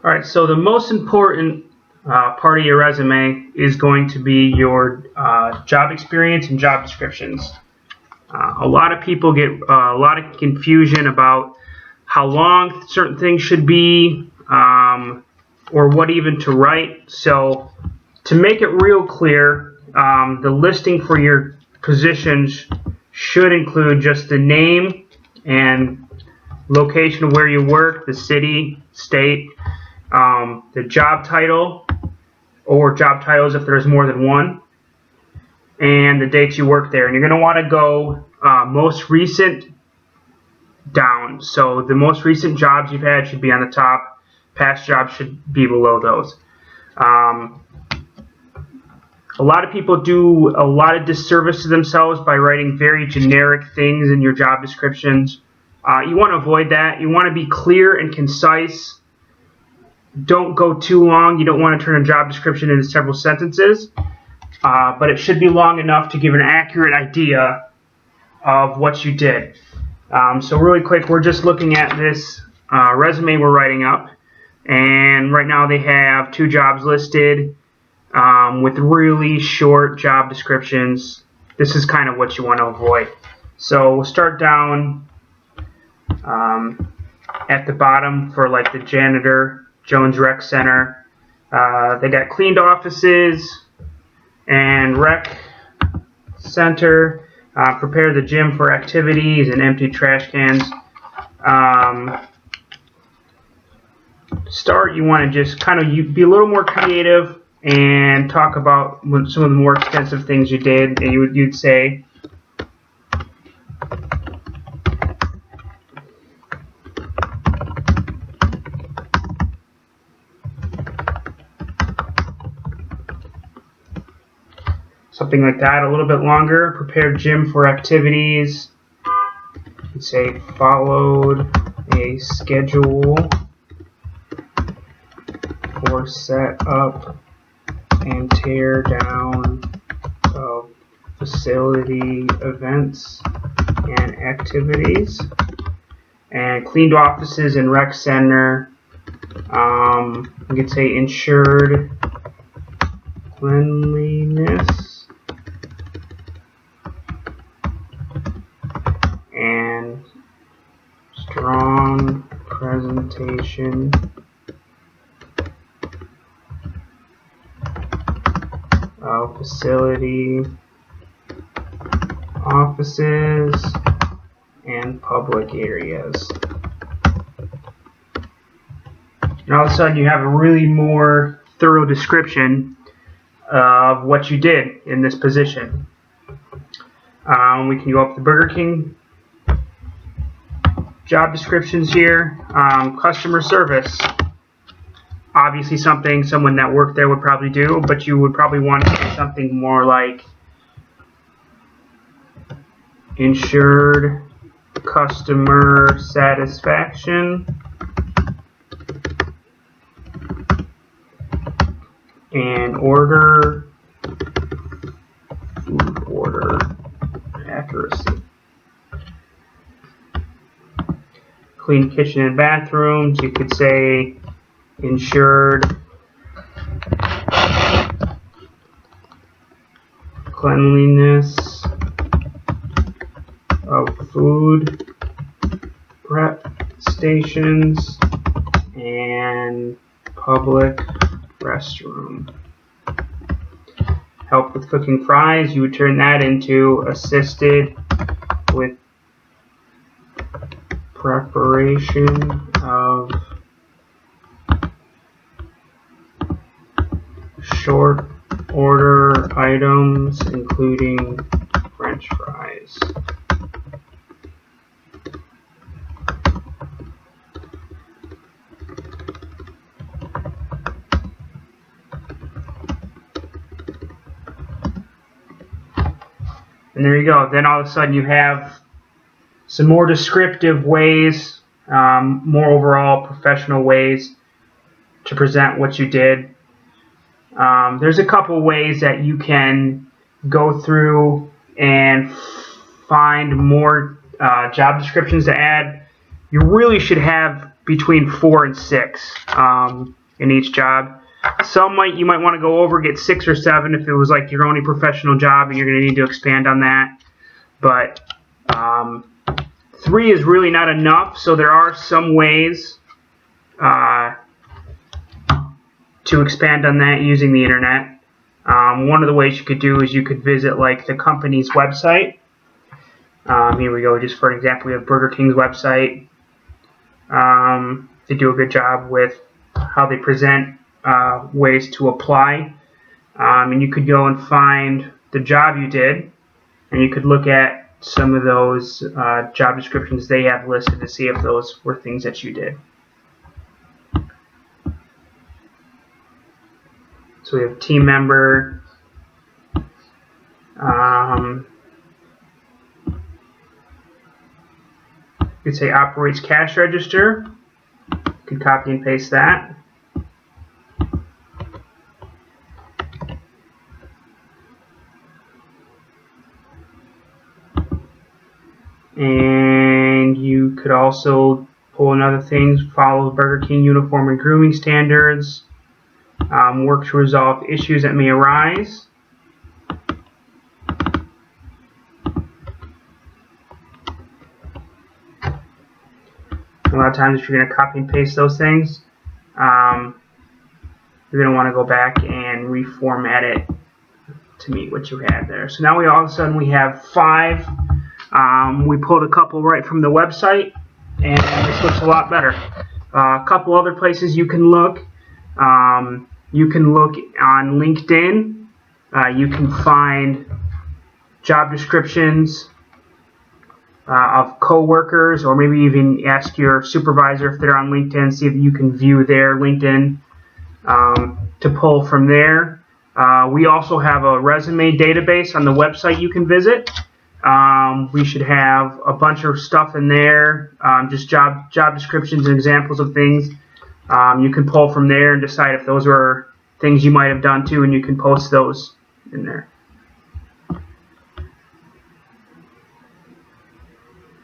Alright, so the most important part of your resume is going to be your job experience and job descriptions. A lot of people get a lot of confusion about how long certain things should be or what even to write. So to make it real clear, the listing for your positions should include just the name and location of where you work, the city, state, the job title or job titles if there's more than one, and the dates you work there. And you're going to want to go most recent down. So the most recent jobs you've had should be on the top. Past jobs should be below those. A lot of people do a lot of disservice to themselves by writing very generic things in your job descriptions. You want to avoid that. You want to be clear and concise. Don't go too long. You don't want to turn a job description into several sentences, but it should be long enough to give an accurate idea of what you did. So really quick, we're just looking at this resume we're writing up, and right now they have 2 jobs listed with really short job descriptions. This is kind of what you want to avoid. So we'll start down at the bottom for like the janitor, Jones Rec Center. They got cleaned offices and rec center. Prepare the gym for activities and empty trash cans. Start, you want to just kind of be a little more creative and talk about some of the more extensive things you did, and you'd say, something like that, a little bit longer. Prepare gym for activities. You'd say followed a schedule for set up and tear down of facility events and activities. And cleaned offices and rec center. You could say ensured cleanliness and strong presentation of facility, offices, and public areas. And all of a sudden you have a really more thorough description of what you did in this position. We can go up to Burger King job descriptions here. Customer service. Obviously someone that worked there would probably do, but you would probably want to say something more like ensured customer satisfaction and food order accuracy. Clean kitchen and bathrooms. You could say ensured cleanliness of food prep stations and public restroom. Help with cooking fries. You would turn that into assisted with preparation of short order items including French fries. And there you go. Then all of a sudden you have some more descriptive ways, more overall professional ways to present what you did. There's a couple ways that you can go through and find more job descriptions to add. you really should have between 4 and 6 in each job. You might want to go over, get 6 or 7 if it was like your only professional job and you're going to need to expand on that. But 3 is really not enough, so there are some ways to expand on that using the internet. One of the ways you could do is you could visit like the company's website. Here we go, just for an example, we have Burger King's website. They do a good job with how they present ways to apply. And you could go and find the job you did, and you could look at some of those job descriptions they have listed to see if those were things that you did. So we have team member. You could say operates cash register. You could copy and paste that. And you could also pull in other things, follow Burger King uniform and grooming standards, work to resolve issues that may arise. A lot of times if you're going to copy and paste those things, you're going to want to go back and reformat it to meet what you had there. So now all of a sudden we have 5. We pulled a couple right from the website, and this looks a lot better. A couple other places you can look. You can look on LinkedIn. You can find job descriptions of coworkers, or maybe even ask your supervisor if they're on LinkedIn, see if you can view their LinkedIn to pull from there. We also have a resume database on the website you can visit. We should have a bunch of stuff in there, just job descriptions and examples of things. You can pull from there and decide if those are things you might have done too, and you can post those in there.